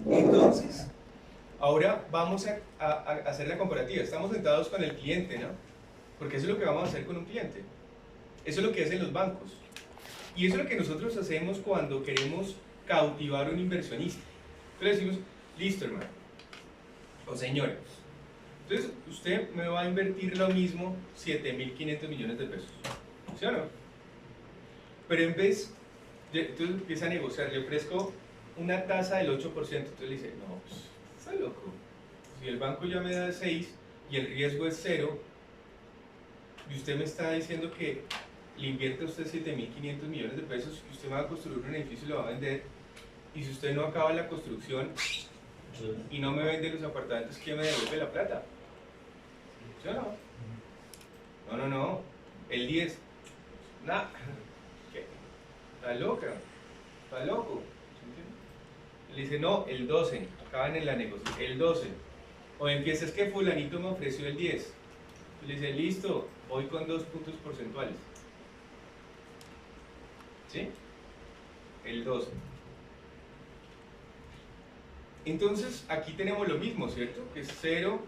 Entonces, ahora vamos a hacer la comparativa. Estamos sentados con el cliente, ¿no? Porque eso es lo que vamos a hacer con un cliente. Eso es lo que hacen los bancos. Y eso es lo que nosotros hacemos cuando queremos cautivar a un inversionista. Entonces decimos, listo, hermano, o señora, entonces usted me va a invertir lo mismo 7.500 millones de pesos. ¿Sí o no? Pero en vez, entonces empieza a negociar, le ofrezco una tasa del 8%, entonces le dice, no, pues, está loco. Si el banco ya me da 6 y el riesgo es 0, y usted me está diciendo que le invierte a usted 7.500 millones de pesos y usted va a construir un edificio y lo va a vender, y si usted no acaba la construcción y no me vende los apartamentos, ¿quién me devuelve la plata? ¿Sí o no? No. El 10. Nah. ¿Qué? Está loca. Está loco. Le dice, no, el 12. Acaban en la negociación. El 12. O empieza, es que fulanito me ofreció el 10. Le dice, listo, voy con 2 puntos porcentuales. ¿Sí? El 12. Entonces, aquí tenemos lo mismo, ¿cierto? Que es 0,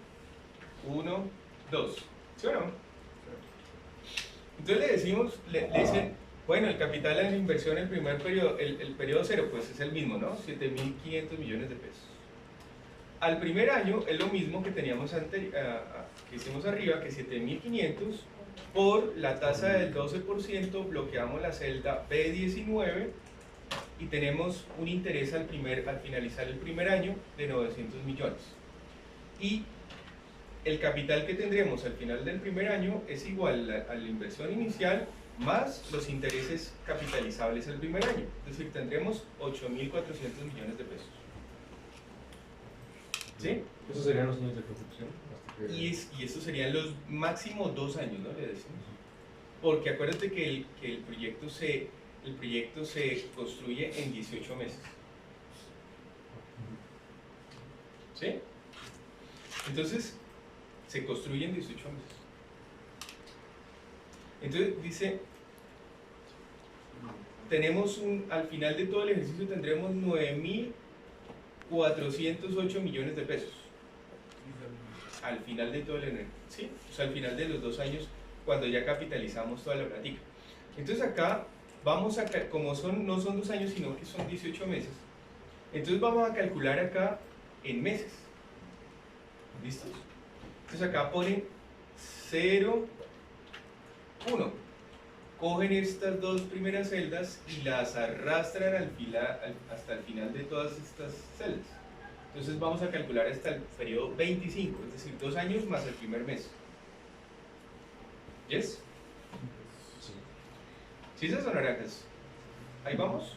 1, 2. ¿Sí o no? Entonces le decimos, le dicen, bueno, el capital de la inversión en el primer periodo, el periodo 0, pues es el mismo, ¿no? 7.500 millones de pesos. Al primer año es lo mismo que teníamos que hicimos arriba, que 7.500 por la tasa del 12%, bloqueamos la celda B19 y tenemos un interés al finalizar el primer año de 900 millones. Y el capital que tendremos al final del primer año es igual a la inversión inicial más los intereses capitalizables el primer año. Es decir, tendremos 8.400 millones de pesos. ¿Sí? ¿Esos serían los años de construcción? Y estos serían los máximos 2 años, ¿no? Le decimos. Porque acuérdate que el proyecto se construye en 18 meses. ¿Sí? Entonces, se construye en 18 meses. Entonces, dice, al final de todo el ejercicio tendremos 9.408 millones de pesos. Al final de todo el ejercicio, ¿sí? O sea, al final de los 2 años, cuando ya capitalizamos toda la plática. Entonces acá, como no son 2 años, sino que son 18 meses, entonces vamos a calcular acá en meses. ¿Listos? Entonces acá ponen 0, 1. Cogen estas 2 primeras celdas y las arrastran hasta el final de todas estas celdas. Entonces vamos a calcular hasta el periodo 25, es decir, 2 años más el primer mes. ¿Yes? Sí. ¿Sí esas son naranjas? Ahí vamos.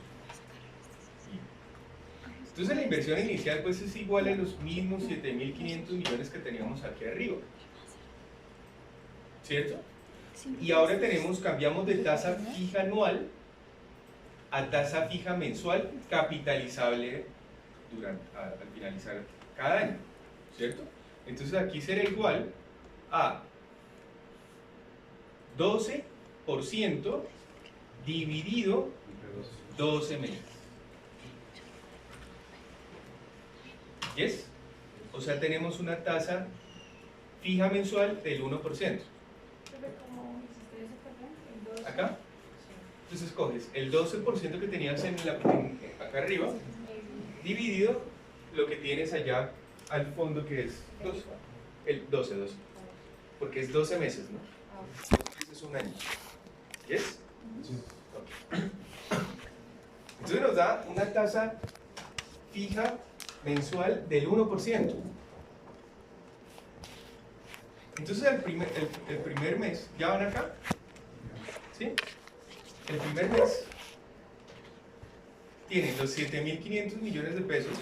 Entonces la inversión inicial pues es igual a los mismos 7.500 millones que teníamos aquí arriba. ¿Cierto? Y ahora cambiamos de tasa fija anual a tasa fija mensual capitalizable al finalizar cada año. ¿Cierto? Entonces aquí será igual a 12% dividido 12 meses. ¿Yes? O sea, tenemos una tasa fija mensual del 1%. ¿Acá? Entonces coges el 12% que tenías acá arriba, dividido lo que tienes allá al fondo, que es 12. El 12, porque es 12 meses, ¿no? Entonces es un año. ¿Yes? Sí. Okay. Entonces nos da una tasa fija mensual del 1%. Entonces el primer mes, ¿ya van acá? ¿Sí? El primer mes tienen los 7.500 millones de pesos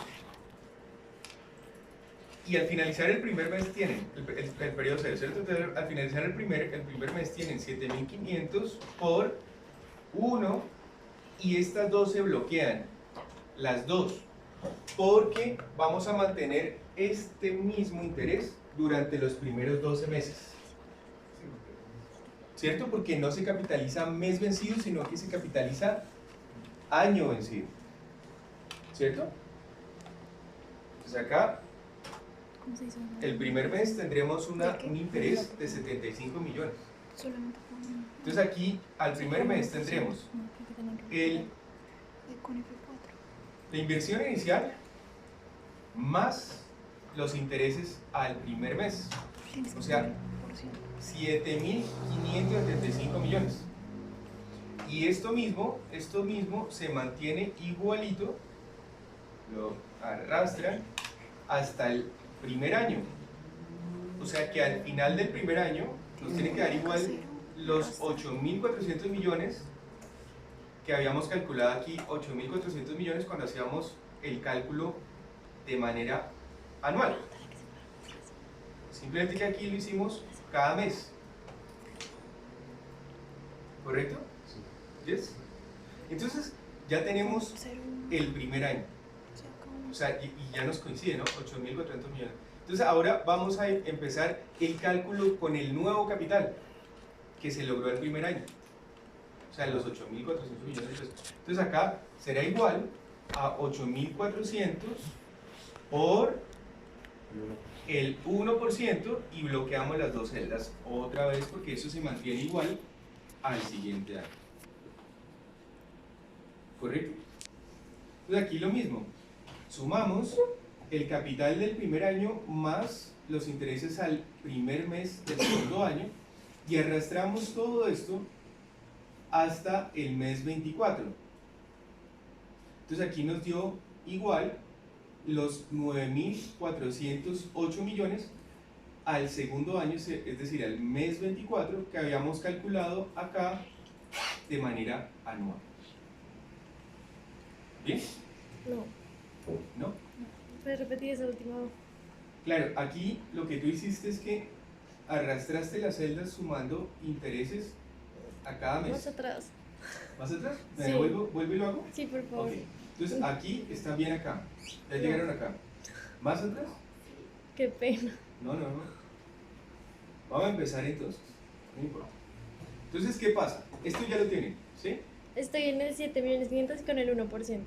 y al finalizar el primer mes tienen el periodo 0, ¿cierto? Entonces al finalizar el primer mes tienen 7.500 por 1 y estas dos se bloquean, las dos, porque vamos a mantener este mismo interés durante los primeros 12 meses. ¿Cierto? Porque no se capitaliza mes vencido, sino que se capitaliza año vencido. ¿Cierto? Entonces acá, ¿Cómo se dice? el primer mes tendremos un ¿De qué? interés de 75 millones. Solamente con... Entonces aquí, al primer mes tendremos No, creo que tengan que el, con F4. la inversión inicial más los intereses al primer mes. O sea, 7.575 millones. Y esto mismo se mantiene igualito, lo arrastran hasta el primer año. O sea que al final del primer año nos tiene que dar igual los 8.400 millones que habíamos calculado aquí, 8.400 millones cuando hacíamos el cálculo de manera anual. Simplemente que aquí lo hicimos cada mes. ¿Correcto? Sí. ¿Yes? Entonces ya tenemos el primer año. O sea, y ya nos coincide, ¿no? 8.400 millones. Entonces ahora vamos a empezar el cálculo con el nuevo capital que se logró el primer año. O sea, los 8.400 millones de pesos. Entonces acá será igual a 8.400 por el 1% y bloqueamos las dos celdas otra vez porque eso se mantiene igual al siguiente año. ¿Correcto? Entonces aquí lo mismo. Sumamos el capital del primer año más los intereses al primer mes del segundo año y arrastramos todo esto hasta el mes 24. Entonces aquí nos dio igual los 9.408 millones al segundo año, es decir, al mes 24 que habíamos calculado acá de manera anual. ¿Bien? No. ¿No? ¿Puedes repetir esa última? Claro, aquí lo que tú hiciste es que arrastraste las celdas sumando intereses a cada mes. Más atrás. ¿Más atrás? ¿Me Sí. devuelvo? ¿Vuelvo y lo hago? Sí, por favor. Ok. Entonces aquí están bien acá. Ya llegaron acá. ¿Más atrás? Qué pena. No. Vamos a empezar entonces. No importa. Entonces, ¿qué pasa? Esto ya lo tienen, ¿sí? Estoy en el 7.500.000 con el 1%.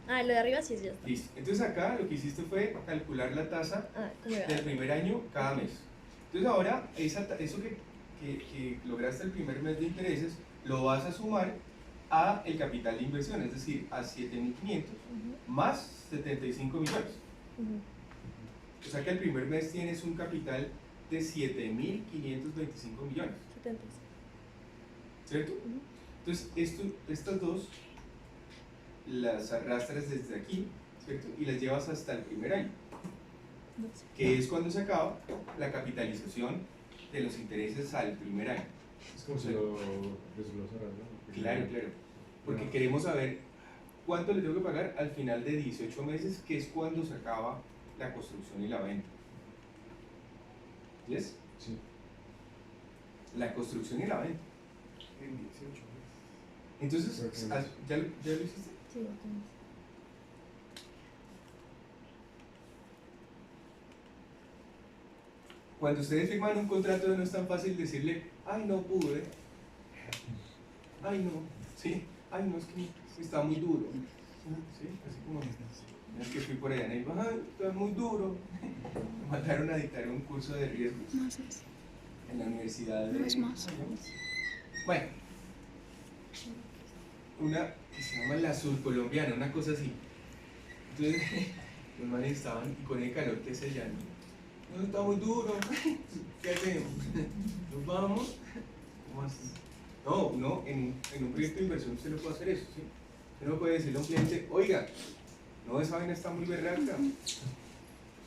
Ah, lo de arriba sí, ya está. Listo. Entonces acá lo que hiciste fue calcular la tasa Ah, ¿cómo era? del primer año cada mes. Entonces ahora, eso que lograste el primer mes de intereses, lo vas a sumar a el capital de inversión, es decir, a 7.500 más 75 millones. O sea que el primer mes tienes un capital de 7.525 millones, 70. ¿cierto? Entonces estas dos las arrastras desde aquí, ¿cierto? Y las llevas hasta el primer año, que es cuando se acaba la capitalización de los intereses al primer año. Es como si lo desglosaran, ¿no? Claro. Porque queremos saber cuánto le tengo que pagar al final de 18 meses, que es cuando se acaba la construcción y la venta. ¿Yes? Sí. La construcción y la venta. En 18 meses. Entonces, Perfecto. ¿ya lo hiciste? Sí, entonces. Cuando ustedes firman un contrato no es tan fácil decirle, ay, no pude, ay, no, sí, ay, no, es que está muy duro, sí, así como, es que fui por allá y digo, ay, está muy duro, me mandaron a dictar un curso de riesgos Más es. en la universidad de... No es más. Bueno, una que se llama la Surcolombiana, una cosa así. Entonces, los manes estaban, y con el calor que se llama, no, está muy duro, ¿qué hacemos? ¿Nos vamos? ¿Cómo así? No, uno en un proyecto de inversión usted no puede hacer eso, ¿sí? Usted no puede decirle a un cliente, oiga, no, esa vaina está muy berraca,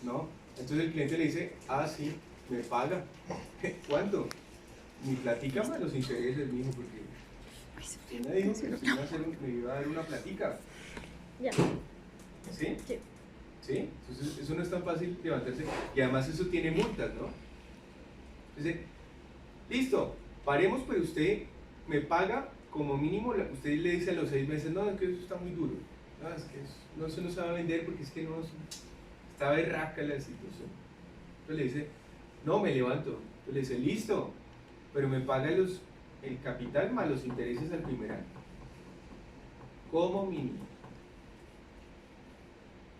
¿no? Entonces el cliente le dice, ah, sí, me paga. ¿Cuánto? Ni platica más los intereses, mijo, porque usted me dijo que usted me iba a dar una platica. Ya. ¿Sí? Sí. ¿Sí? Entonces eso no es tan fácil levantarse y además eso tiene multas, ¿no? Entonces, listo, paremos, pero usted me paga como mínimo, usted le dice a los 6 meses, no, es que eso está muy duro, no, es que no se nos va a vender porque es que no, está berraca la situación. Entonces le dice, no, me levanto. Entonces le dice, listo, pero me paga el capital más los intereses al primer año, como mínimo.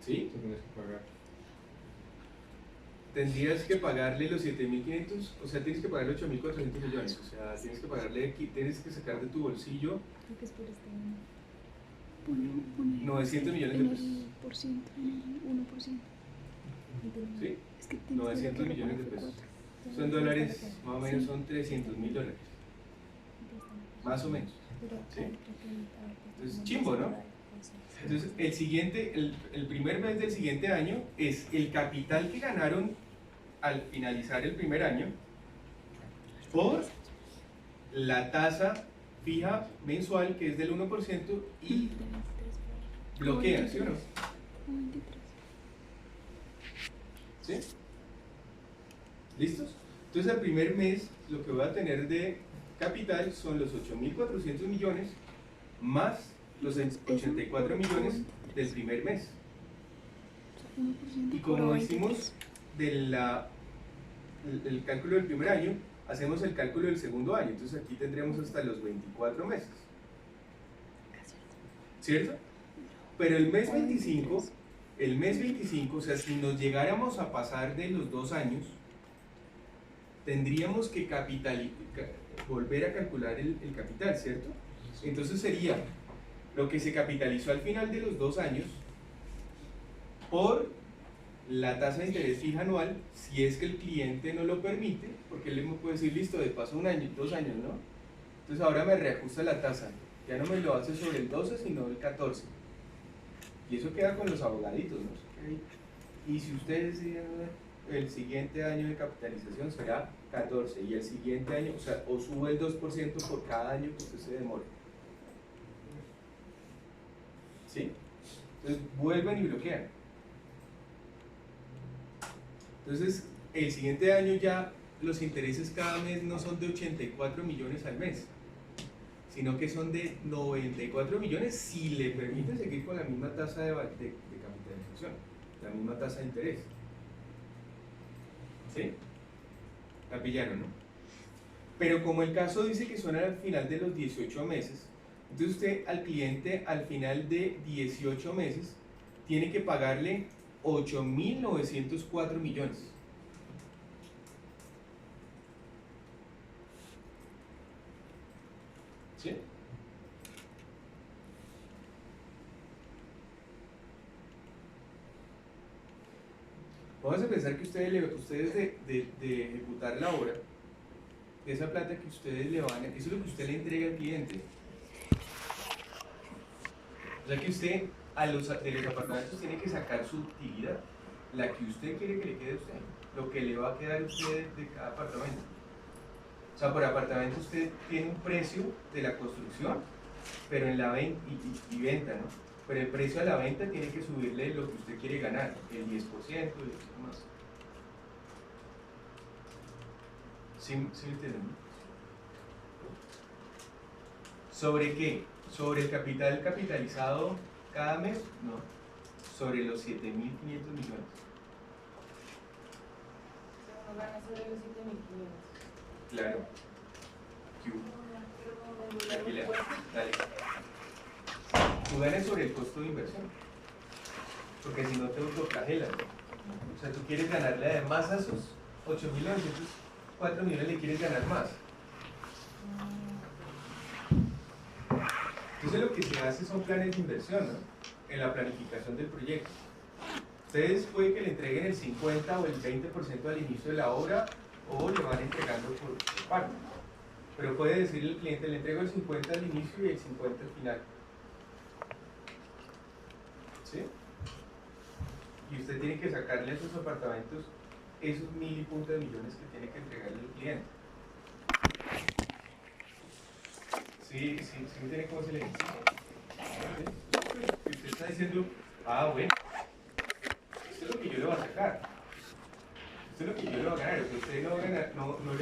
¿Sí? Tú tienes que pagar. tendrías que pagarle los 7.500, o sea, tienes que pagarle 8.400 millones, o sea, tienes que pagarle, tienes que sacar de tu bolsillo Creo que es por este. 900 millones de pesos. En el por ciento, en el 1%. ¿Sí? Es que 900 millones de pesos. Son dólares, más o menos son 300.000 dólares, más o menos. ¿Sí? Entonces, chimbo, ¿no? Entonces, el primer mes del siguiente año es el capital que ganaron al finalizar el primer año por la tasa fija mensual que es del 1% y bloquean, ¿sí o no? 93. ¿Sí? ¿Listos? Entonces, el primer mes lo que voy a tener de capital son los 8.400 millones más los 84 millones del primer mes. 1% Y por como 23. hicimos el cálculo del primer año, hacemos el cálculo del segundo año. Entonces aquí tendremos hasta los 24 meses. ¿Cierto? Pero el mes 25, o sea, si nos llegáramos a pasar de los 2 años, tendríamos que volver a calcular el capital, ¿cierto? Entonces sería lo que se capitalizó al final de los 2 años por la tasa de interés fija anual, si es que el cliente no lo permite, porque él me puede decir, listo, de paso 1 año, 2 años, ¿no? Entonces ahora me reajusta la tasa, ya no me lo hace sobre el 12, sino el 14. Y eso queda con los abogaditos, ¿no? Y si ustedes deciden, el siguiente año de capitalización será 14, y el siguiente año, o sea, o sube el 2% por cada año que usted se demore. ¿Sí? Entonces vuelven y bloquean. Entonces, el siguiente año ya los intereses cada mes no son de 84 millones al mes, sino que son de 94 millones si le permite seguir con la misma tasa de capitalización, la misma tasa de interés. ¿Sí? La pillaron, ¿no? Pero como el caso dice que son al final de los 18 meses, entonces usted al cliente al final de 18 meses tiene que pagarle 8.904 millones. ¿Sí? Vamos a pensar que ustedes de ejecutar la obra, de esa plata que ustedes le van a, eso es lo que usted le entrega al cliente. O sea que usted de los apartamentos tiene que sacar su utilidad, la que usted quiere que le quede a usted, lo que le va a quedar a usted de cada apartamento. O sea, por apartamento usted tiene un precio de la construcción, pero en la venta y venta, ¿no? Pero el precio a la venta tiene que subirle lo que usted quiere ganar, el 10% y eso más. ¿Sí me entienden? ¿Sobre qué? ¿Sobre el capital capitalizado cada mes? No. Sobre los 7.500 millones. No gana sobre los 7.500. Claro. ¿Qué hubo? Tranquila, dale. Tú ganas sobre el costo de inversión, porque si no te autoflagelas. O sea, tú quieres ganarle además a esos 8.904 millones, le quieres ganar más. Entonces lo que se hace son planes de inversión, ¿no? En la planificación del proyecto. Ustedes puede que le entreguen el 50 o el 20% al inicio de la obra, o le van entregando por parte. Pero puede decirle al cliente, le entrego el 50 al inicio y el 50 al final. ¿Sí? Y usted tiene que sacarle a esos apartamentos esos 1.000 y punta de millones que tiene que entregarle al cliente. Sí, me tiene cómo se le dice. ¿Sí? Usted está diciendo, bueno, esto es lo que yo le voy a sacar. Esto es lo que yo le voy a ganar. Ustedes no le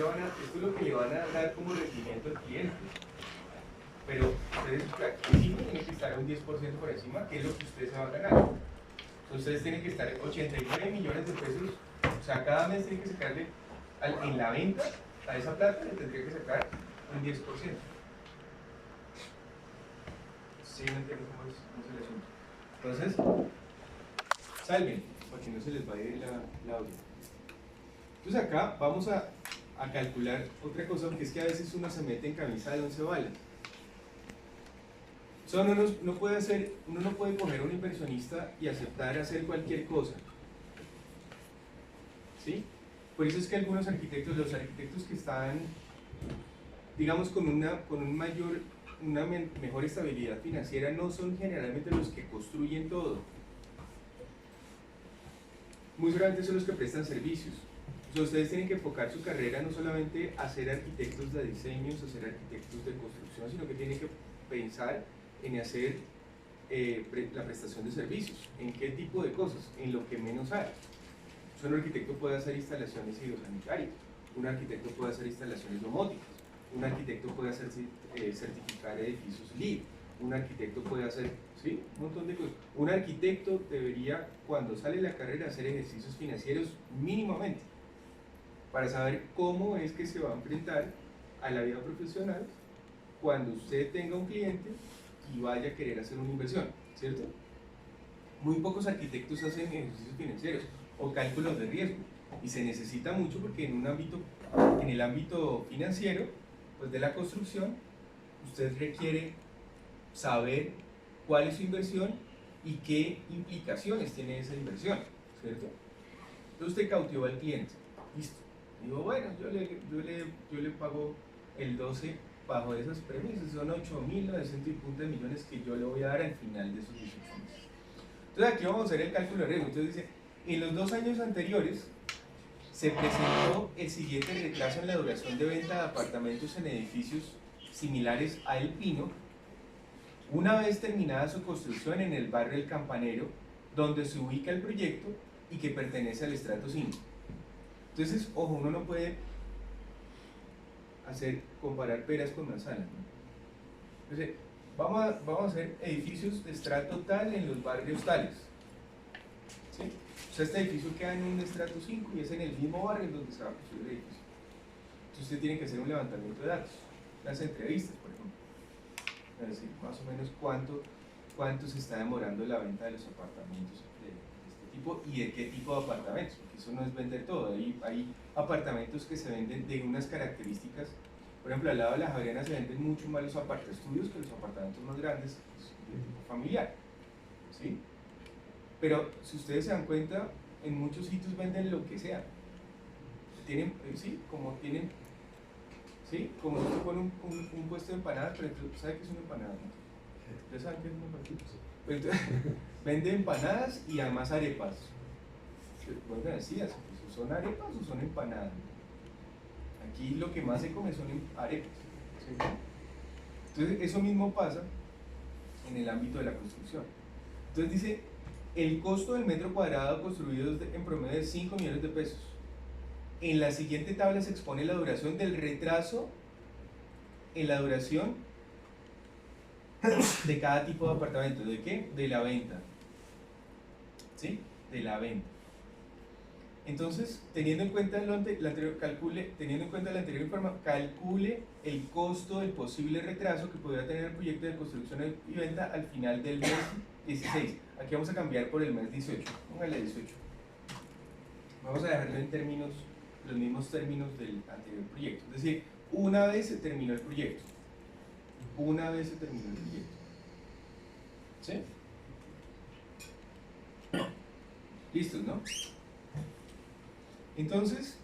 van a, esto es lo que le van a dar como rendimiento al cliente. Pero ustedes aquí tienen que estar un 10% por encima, que es lo que ustedes se van a ganar. Entonces ustedes tienen que estar 89 millones de pesos, o sea, cada mes tienen que sacarle en la venta a esa plata, le tendría que sacar un 10%. Sí, no entiendo cómo es el asunto. Entonces, salven, para que no se les vaya la audio. Entonces acá vamos a calcular otra cosa, porque es que a veces uno se mete en camisa de 11 balas. O sea, uno no puede coger a un inversionista y aceptar hacer cualquier cosa. ¿Sí? Por eso es que algunos arquitectos, los arquitectos que están, digamos, con una mejor estabilidad financiera, no son generalmente los que construyen todo. Muy seguramente son los que prestan servicios. O sea, ustedes tienen que enfocar su carrera no solamente a ser arquitectos de diseños, a ser arquitectos de construcción, sino que tienen que pensar en hacer la prestación de servicios. ¿En qué tipo de cosas? En lo que menos hay. O sea, un arquitecto puede hacer instalaciones hidrosanitarias, un arquitecto puede hacer instalaciones domóticas, un arquitecto puede hacer certificar edificios LEED, un arquitecto puede hacer, ¿sí? Un montón de cosas. Un arquitecto debería, cuando sale de la carrera, hacer ejercicios financieros mínimamente, para saber cómo es que se va a enfrentar a la vida profesional cuando usted tenga un cliente y vaya a querer hacer una inversión, ¿cierto? Muy pocos arquitectos hacen ejercicios financieros o cálculos de riesgo, y se necesita mucho porque en el ámbito financiero, pues de la construcción, usted requiere saber cuál es su inversión y qué implicaciones tiene esa inversión, ¿cierto? Entonces usted cautivó al cliente, listo. Digo, bueno, yo le pago el 12 bajo esas premisas, son 8.900 y punto de millones que yo le voy a dar al final de esos 18 meses. Entonces aquí vamos a hacer el cálculo de riesgo. Entonces dice, en los 2 años anteriores se presentó el siguiente retraso en la duración de venta de apartamentos en edificios similares a El Pino, una vez terminada su construcción en el barrio El Campanero, donde se ubica el proyecto y que pertenece al estrato 5. Entonces, ojo, uno no puede comparar peras con manzanas, ¿no? Entonces, vamos a hacer edificios de estrato tal en los barrios tales, ¿sí? O sea, este edificio queda en un estrato 5 y es en el mismo barrio en donde se va a construir el edificio. Entonces usted tiene que hacer un levantamiento de datos, las entrevistas, por ejemplo, es decir, más o menos cuánto se está demorando la venta de los apartamentos de este tipo y de qué tipo de apartamentos, porque eso no es vender todo. Hay apartamentos que se venden de unas características. Por ejemplo, al lado de la Javeriana se venden mucho más los apartaestudios que los apartamentos más grandes de tipo familiar, ¿sí? Pero si ustedes se dan cuenta, en muchos sitios venden lo que sea. Tienen, ¿sí? Como usted pone un puesto de empanadas, pero ¿sabe qué es una empanada? ¿No? ¿Ustedes saben qué es una empanada? Pero entonces, vende empanadas y además arepas. Bueno, decías, ¿son arepas o son empanadas? Aquí lo que más se come son arepas, ¿sí? Entonces eso mismo pasa en el ámbito de la construcción. Entonces dice, el costo del metro cuadrado construido es en promedio de 5 millones de pesos. En la siguiente tabla se expone la duración del retraso en la duración de cada tipo de apartamento. ¿De qué? De la venta, ¿sí? De la venta. Entonces, teniendo en cuenta el anterior informe, calcule el costo del posible retraso que podría tener el proyecto de construcción y venta al final del mes 16. Aquí vamos a cambiar por el mes 18. Póngale 18. Vamos a dejarlo en los mismos términos del anterior proyecto. Es decir, una vez se terminó el proyecto. Una vez se terminó el proyecto. ¿Sí? ¿Listos, no? Entonces,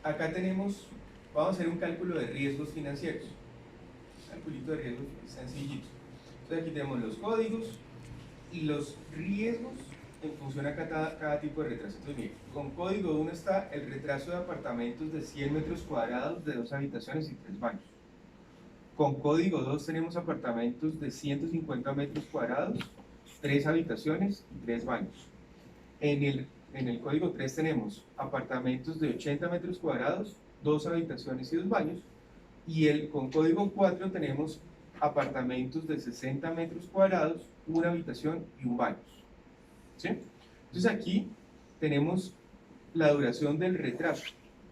acá tenemos, vamos a hacer un cálculo de riesgos financieros. Calculito de riesgos sencillito. Entonces aquí tenemos los códigos y los riesgos en función a cada tipo de retraso. Entonces, miren, con código 1 está el retraso de apartamentos de 100 metros cuadrados de 2 habitaciones y 3 baños. Con código 2 tenemos apartamentos de 150 metros cuadrados, 3 habitaciones y 3 baños. En el código 3 tenemos apartamentos de 80 metros cuadrados, 2 habitaciones y 2 baños. Y con código 4 tenemos apartamentos de 60 metros cuadrados, 1 habitación y 1 baño. ¿Sí? Entonces aquí tenemos la duración del retraso.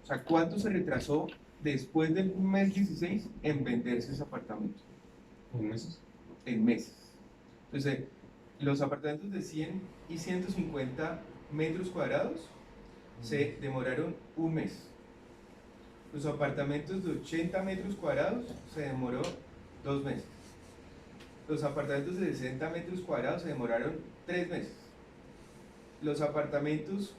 O sea, ¿cuánto se retrasó después del mes 16 en venderse ese apartamento? ¿En meses? En meses. Entonces, los apartamentos de 100 y 150 metros cuadrados se demoraron un mes. Los apartamentos de 80 metros cuadrados se demoró 2 meses. Los apartamentos de 60 metros cuadrados se demoraron 3 meses. Los apartamentos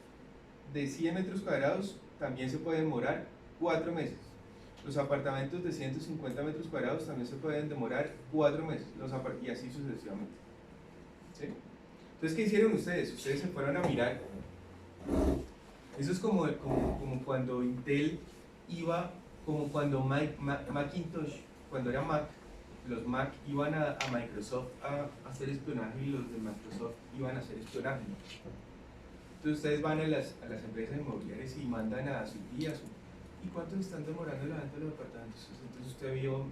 de 100 metros cuadrados también se pueden demorar 4 meses. Los apartamentos de 150 metros cuadrados también se pueden demorar 4 meses. Y así sucesivamente. ¿Sí? Entonces, ¿qué hicieron ustedes? Ustedes se fueron a mirar. Eso es como cuando Intel iba, como cuando Macintosh, cuando era Mac, los Mac iban a Microsoft a hacer espionaje y los de Microsoft iban a hacer espionaje. Entonces ustedes van a las empresas inmobiliarias y mandan a sus guías, ¿y cuánto están demorando la venta de los apartamentos? Entonces usted vio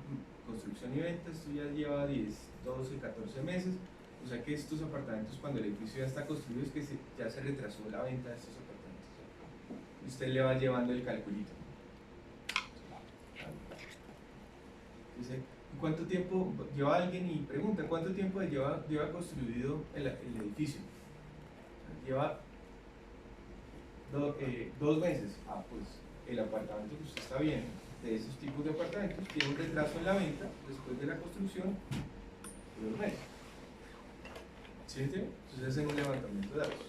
construcción y venta, esto ya lleva 10, 12, 14 meses, o sea que estos apartamentos cuando el edificio ya está construido es que ya se retrasó la venta de estos apartamentos. Y usted le va llevando el calculito. Dice, ¿y cuánto tiempo lleva alguien? Y pregunta, ¿cuánto tiempo lleva construido el edificio? Lleva 2 meses. Ah, pues el apartamento que usted está viendo, de esos tipos de apartamentos, tiene un retraso en la venta después de la construcción de 2 meses. ¿Sí? Entonces hacen un levantamiento de datos.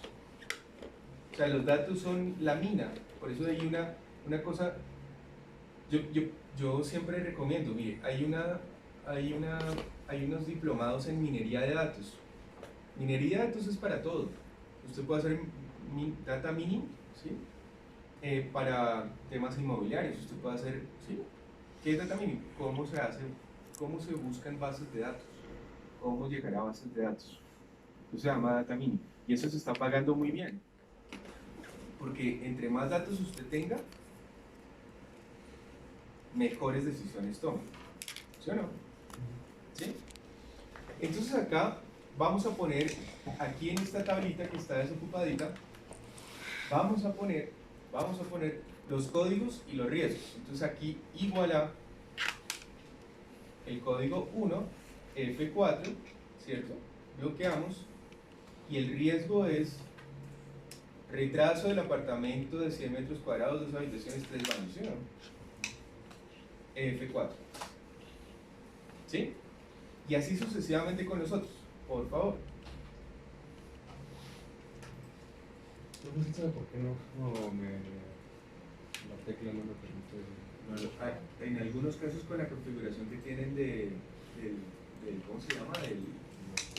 O sea, los datos son la mina, por eso hay una cosa. Yo siempre recomiendo, mire, hay unos diplomados en minería de datos. Minería de datos es para todo. Usted puede hacer data mining, ¿sí? Para temas inmobiliarios. Usted puede hacer, ¿sí? ¿Qué es data mining? ¿Cómo se hace? ¿Cómo se buscan bases de datos? ¿Cómo llegar a bases de datos? Eso se llama data mining. Y eso se está pagando muy bien. Porque entre más datos usted tenga, mejores decisiones toma. ¿Sí o no? ¿Sí? Entonces acá vamos a poner, aquí en esta tablita que está desocupadita, vamos a poner los códigos y los riesgos. Entonces aquí igual a el código 1, F4, ¿cierto? Bloqueamos, y el riesgo es retraso del apartamento de 100 metros cuadrados, 2 habitaciones, 3 baños, ¿sí o no? F4. ¿Sí? Y así sucesivamente con nosotros, por favor. No sé por qué la tecla no me permite. En algunos casos con la configuración que tienen del ¿cómo se llama?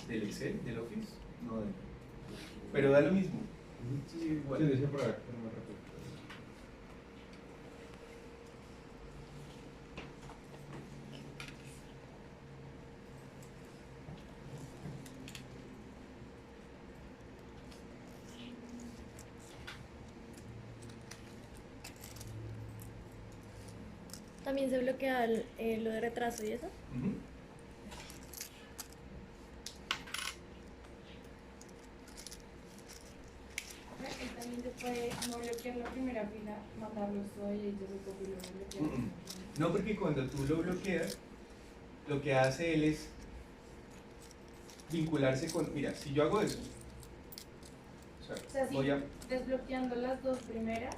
Del Excel, del Office, no, pero da lo mismo. Sí, igual. Sí, decía para que no me rápido. También se bloquea lo de retraso y eso. Ujú. Y también se puede no bloquear la primera fila, mandarlos todo y ellos se copian y lo bloquean. No, porque cuando tú lo bloqueas, lo que hace él es vincularse con, mira, si yo hago eso, O sea, si voy a, desbloqueando las 2 primeras,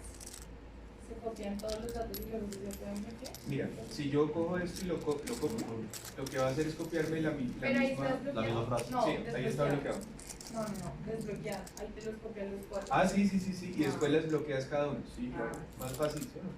se copian todos los datos y luego se pueden bloquear. mira, si yo cojo esto y lo copio, lo que va a hacer es copiarme la Pero ahí misma, está desbloqueado. frase. No, sí, ahí está bloqueado. No, desbloqueado. Ahí te los copian los 4. Ah, sí, y después las bloqueas cada uno, sí, claro, más fácil, ¿sí o no?